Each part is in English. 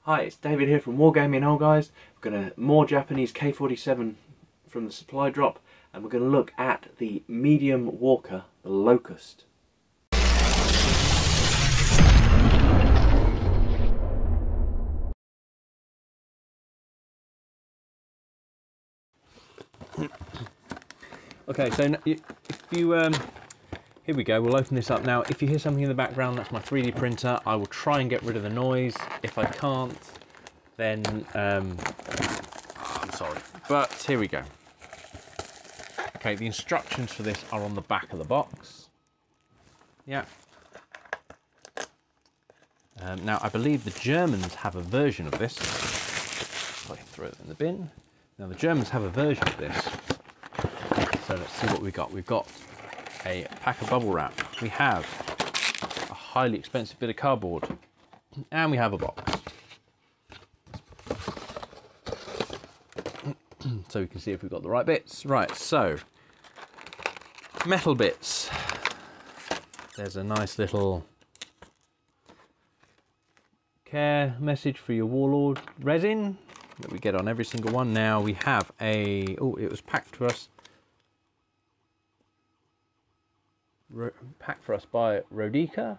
Hi, it's David here from Wargaming Old Guys. We're going to more Japanese K47 from the supply drop, and we're going to look at the medium walker, the Locust. Okay, so if you here we go, we'll open this up now. If you hear something in the background, that's my 3D printer. I will try and get rid of the noise. If I can't, then I'm sorry, but here we go. Okay, the instructions for this are on the back of the box. Yeah. Now I believe the Germans have a version of this. If I can throw it in the bin. Now the Germans have a version of this. So let's see what we've got. We've got a pack of bubble wrap. We have a highly expensive bit of cardboard, and we have a box. So we can see if we've got the right bits. Right, so metal bits. There's a nice little care message for your Warlord resin that we get on every single one. Now we have a, oh, it was packed to us. Packed for us by Rodisa.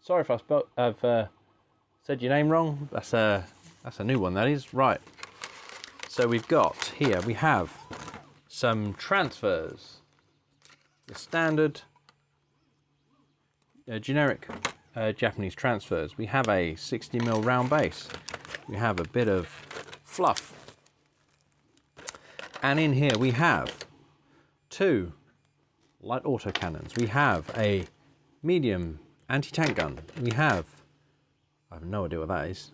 Sorry if I've said your name wrong. That's a new one, that is. Right. So we've got here, we have some transfers. The standard, generic Japanese transfers. We have a 60mm round base. We have a bit of fluff. And in here we have two light autocannons. We have a medium anti-tank gun. We have, I have no idea what that is.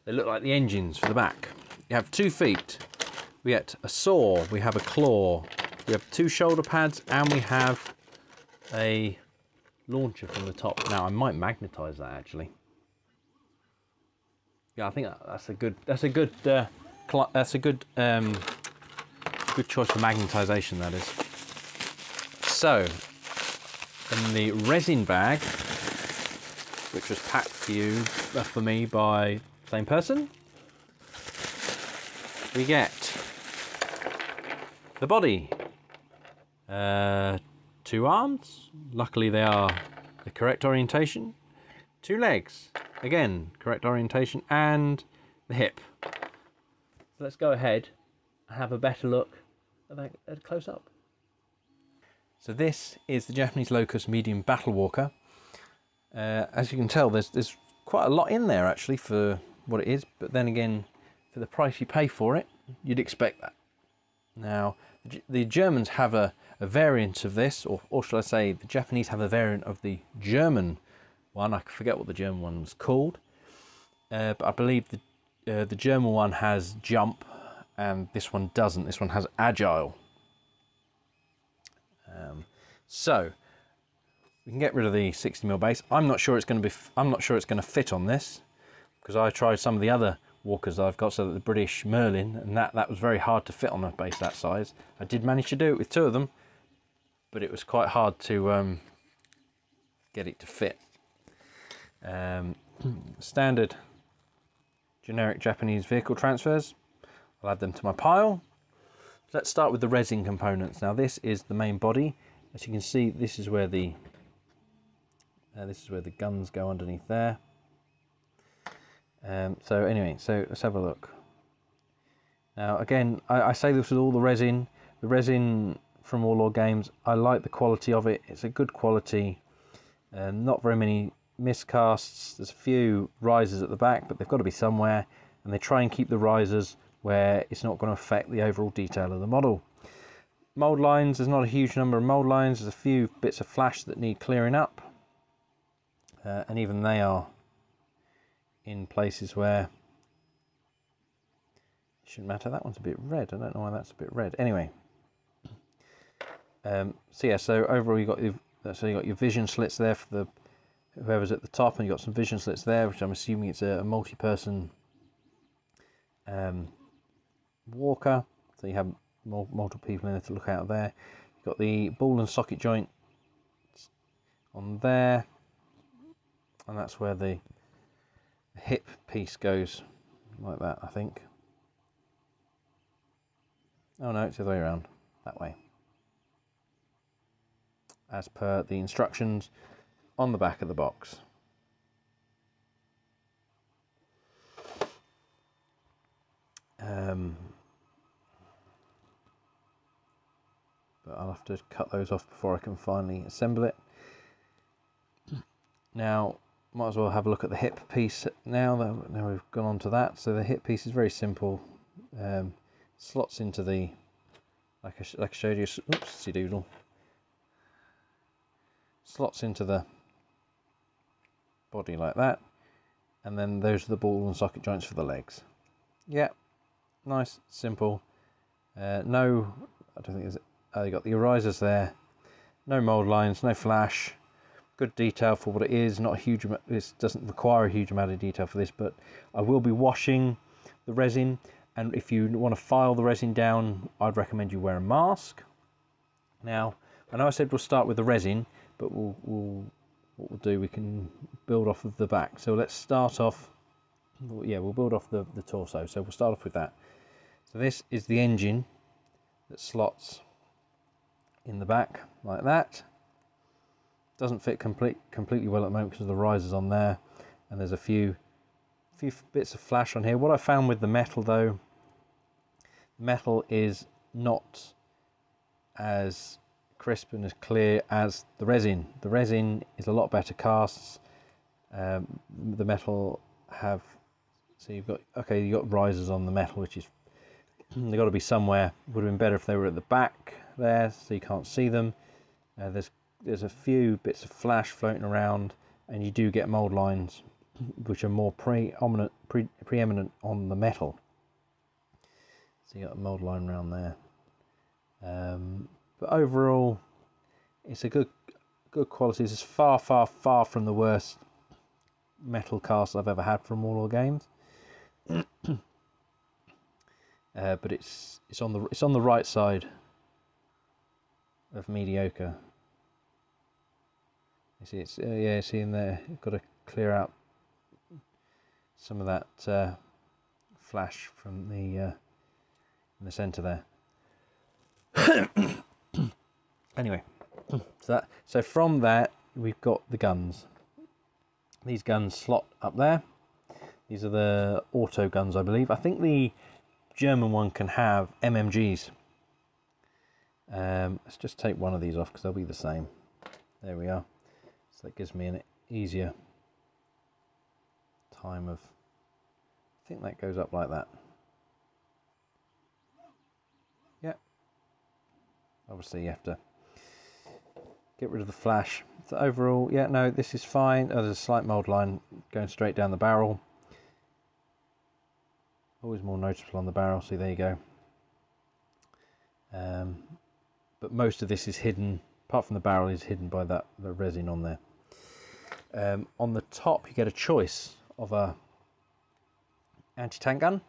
They look like the engines for the back. You have 2 feet. We get a saw. We have a claw. We have 2 shoulder pads, and we have a launcher from the top. Now I might magnetize that actually. Yeah, I think that's a good choice for magnetization, that is. So, in the resin bag, which was packed for me by the same person, we get the body, 2 arms, luckily they are the correct orientation, 2 legs, again correct orientation, and the hip. So let's go ahead and have a better look at a close up. So this is the Japanese Locust medium battle walker. As you can tell, there's quite a lot in there actually for what it is, but then again, for the price you pay for it, you'd expect that. Now, the Germans have a variant of this, or should I say, the Japanese have a variant of the German one. I forget what the German one was called, but I believe the German one has jump, and this one doesn't. This one has agile. So we can get rid of the 60mm base. I'm not sure it's going to fit on this, because I tried some of the other walkers I've got, so that the British Merlin, and that was very hard to fit on a base that size. I did manage to do it with 2 of them, but it was quite hard to get it to fit. Standard generic Japanese vehicle transfers. I'll add them to my pile. Let's start with the resin components. Now this is the main body. As you can see, this is where the guns go underneath there. So anyway, so let's have a look. Now again, I say this with all the resin. The resin from Warlord Games, I like the quality of it. It's a good quality. Not very many miscasts. There's a few risers at the back, but they've got to be somewhere, and they try and keep the risers where it's not going to affect the overall detail of the model. Mould lines, there's not a huge number of mould lines. There's a few bits of flash that need clearing up, and even they are in places where it shouldn't matter. That one's a bit red. I don't know why that's a bit red. Anyway, so yeah, so overall you got your vision slits there for whoever's at the top, and you got some vision slits there, which I'm assuming it's a multi-person walker, so you have multiple people in there to look out there. You've got the ball and socket joint on there, and that's where the hip piece goes, like that, I think. Oh no, it's the other way around, that way, as per the instructions on the back of the box. But I'll have to cut those off before I can finally assemble it. Now, might as well have a look at the hip piece now we've gone on to that. So the hip piece is very simple. Slots into the, like I showed you, oopsie doodle. Slots into the body like that. And then those are the ball and socket joints for the legs. Yeah, nice, simple. No, I don't think there's, you got the risers there. No mold lines, no flash. Good detail for what it is. Not a huge amount. This doesn't require a huge amount of detail for this, but I will be washing the resin. And if you want to file the resin down, I'd recommend you wear a mask. Now, I know I said we'll start with the resin, but what we'll do, we can build off of the back. So let's start off. Yeah, we'll build off the torso. So we'll start off with that. So this is the engine that slots in the back like that. Doesn't fit completely well at the moment because of the risers on there, and there's a few bits of flash on here. What I found with the metal though, the metal is not as crisp and as clear as the resin. The resin is a lot better casts. The metal have, so you've got risers on the metal, which is, they've got to be somewhere. Would have been better if they were at the back there, so you can't see them. There's a few bits of flash floating around, and you do get mold lines which are more preeminent on the metal. So you got a mold line around there. But overall, it's a good quality. It's far from the worst metal cast I've ever had from Warlord Games. But it's on the right side of mediocre. You see, it's yeah, see in there, you've got to clear out some of that flash from the in the centre there. Anyway, so from that we've got the guns. These guns slot up there. These are the auto guns, I believe. I think the German one can have MMGs. Let's just take one of these off because they'll be the same. There we are. So that gives me an easier time of, I think that goes up like that. Yeah. Obviously you have to get rid of the flash. So overall, yeah, no, this is fine. Oh, there's a slight mold line going straight down the barrel. Always more noticeable on the barrel, see, there you go. But most of this is hidden, apart from the barrel, is hidden by the resin on there. On the top you get a choice of a anti-tank gun.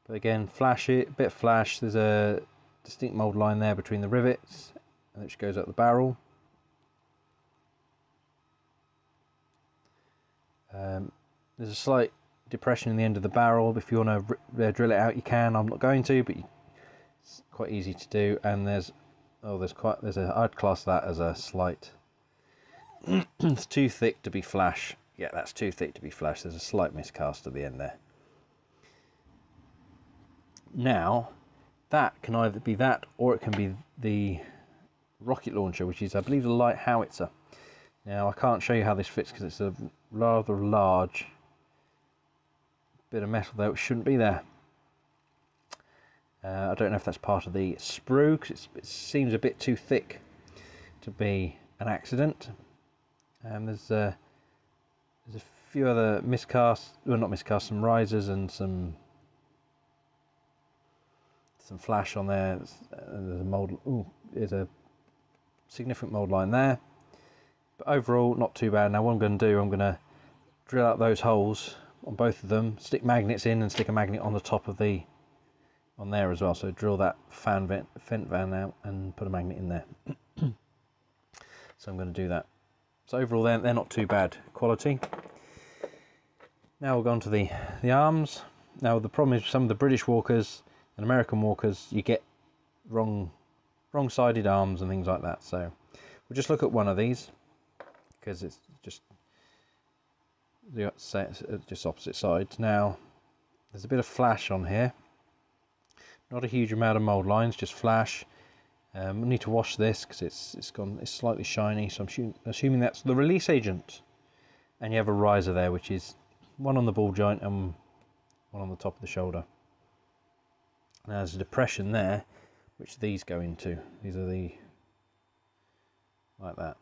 But again, flash it, a bit of flash. There's a distinct mold line there between the rivets, which goes up the barrel. There's a slight depression in the end of the barrel. If you want to drill it out, you can. I'm not going to, but it's quite easy to do. And I'd class that as a slight. It's too thick to be flash. Yeah, that's too thick to be flash. There's a slight miscast at the end there. Now, that can either be that, or it can be the rocket launcher, which is, I believe, the light howitzer. Now, I can't show you how this fits because it's a rather large bit of metal there, which shouldn't be there. I don't know if that's part of the sprue, because it seems a bit too thick to be an accident. There's a few other miscasts, well, not miscasts, some risers and some flash on there. There's a mold. Ooh, there's a significant mold line there. But overall, not too bad. Now what I'm going to do, I'm going to drill out those holes on both of them, stick magnets in and stick a magnet on the top of the on there as well. So drill that vent van out and put a magnet in there. So I'm going to do that. So overall they're not too bad quality. Now we'll go on to the arms. Now the problem is some of the British walkers and American walkers, you get wrong-sided arms and things like that. So we'll just look at one of these because it's just opposite sides. Now there's a bit of flash on here. Not a huge amount of mould lines, just flash. I need to wash this because it's slightly shiny. So I'm assuming that's the release agent. And you have a riser there, which is one on the ball joint and one on the top of the shoulder. Now there's a depression there, which these go into. These are like that.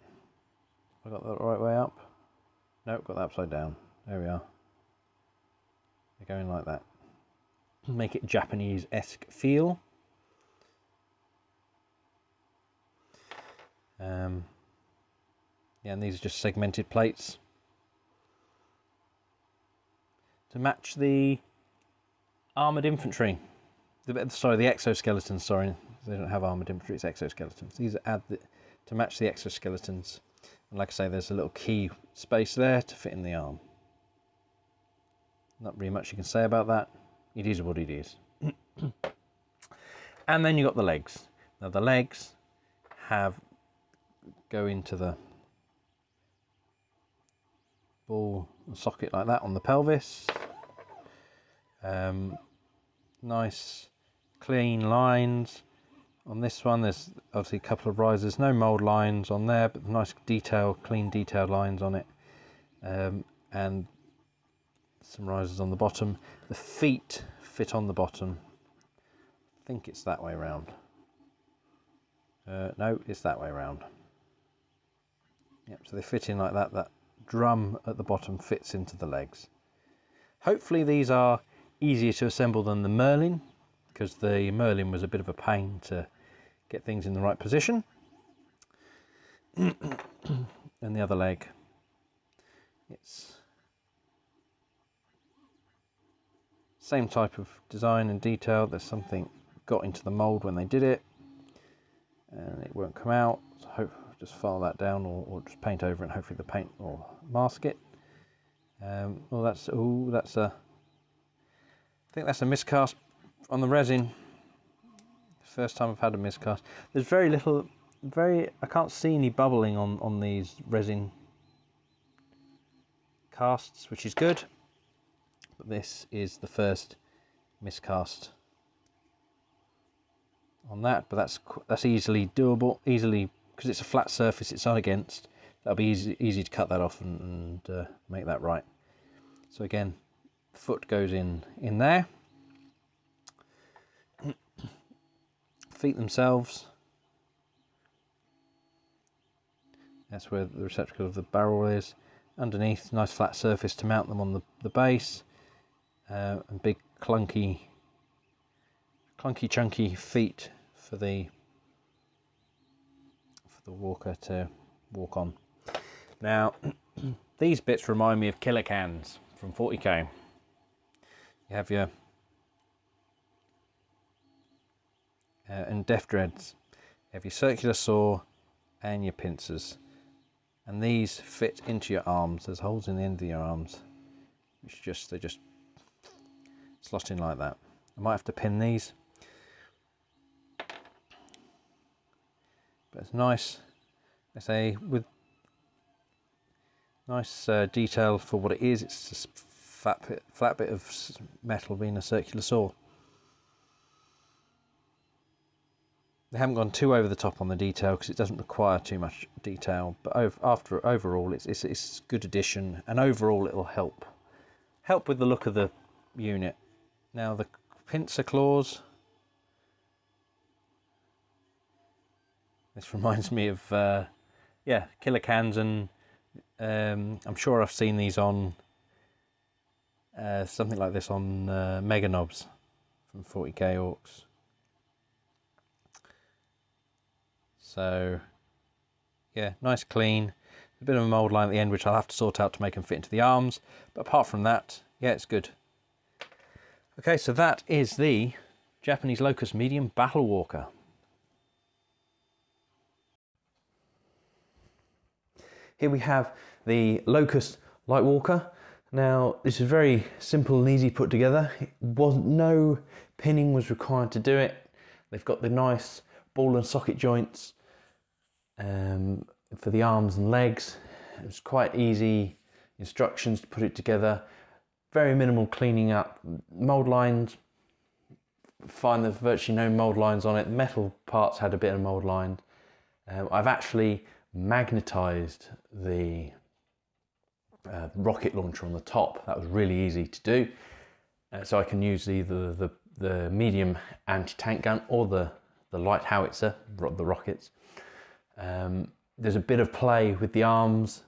Have I got that the right way up? Nope, got that upside down. There we are. They're going like that. Make it Japanese-esque feel. Yeah, and these are just segmented plates to match the armoured infantry. The exoskeletons, sorry. They don't have armoured infantry, it's exoskeletons. These are to match the exoskeletons. And like I say, there's a little key space there to fit in the arm. Not really much you can say about that. It is what it is. And then you've got the legs. Now the legs go into the ball socket like that on the pelvis. Nice clean lines on this one. There's obviously a couple of risers, no mould lines on there, but nice clean detailed lines on it, and some risers on the bottom. The feet fit on the bottom. I think it's that way around. No, it's that way around. Yep, so they fit in like that. That drum at the bottom fits into the legs. Hopefully these are easier to assemble than the Merlin, because the Merlin was a bit of a pain to get things in the right position. And the other leg, it's same type of design and detail. There's something got into the mould when they did it and it won't come out, so just file that down or just paint over it and hopefully the paint will mask it. Well, that's a, I think that's a miscast on the resin. First time I've had a miscast. There's very little, I can't see any bubbling on these resin casts, which is good. But this is the first miscast on that, but that's easily doable, because it's a flat surface it's on against. That'll be easy to cut that off and make that right. So again, the foot goes in there. Feet themselves, that's where the receptacle of the barrel is. Underneath, nice flat surface to mount them on the base, and big clunky chunky feet for the walker to walk on. Now these bits remind me of killer cans from 40k. You have your and def dreads. You have your circular saw and your pincers, and these fit into your arms. There's holes in the end of your arms, which they just slot in like that. I might have to pin these, but it's nice. I say with nice detail for what it is. It's just flat bit of metal being a circular saw. They haven't gone too over the top on the detail because it doesn't require too much detail, but overall it's a good addition, and overall it'll help with the look of the unit. Now the pincer claws, this reminds me of killer cans, and I'm sure I've seen these on something like this on Mega Knobs from 40k Orcs. So yeah, nice clean, a bit of a mould line at the end which I'll have to sort out to make them fit into the arms, but apart from that, yeah, it's good. Okay, so that is the Japanese Locust medium battle walker. Here we have the Locust light walker. Now this is very simple and easy put together. No pinning was required to do it. They've got the nice ball and socket joints for the arms and legs. It was quite easy instructions to put it together. Very minimal cleaning up. Mold lines, fine, there's virtually no mold lines on it. The metal parts had a bit of mold lines. I've actually magnetized the rocket launcher on the top. That was really easy to do. So I can use either the medium anti-tank gun or the light howitzer, the rockets. There's a bit of play with the arms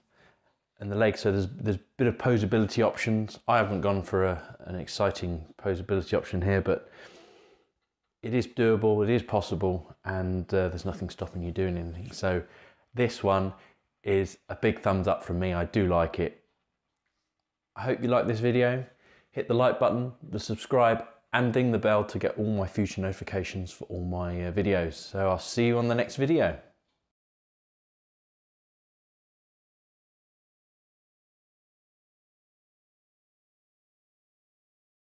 and the legs, so there's a bit of posability options. I haven't gone for an exciting posability option here, but it is doable, it is possible, and there's nothing stopping you doing anything. So this one is a big thumbs up from me. I do like it. I hope you like this video. Hit the like button, the subscribe, and ding the bell to get all my future notifications for all my videos. So I'll see you on the next video.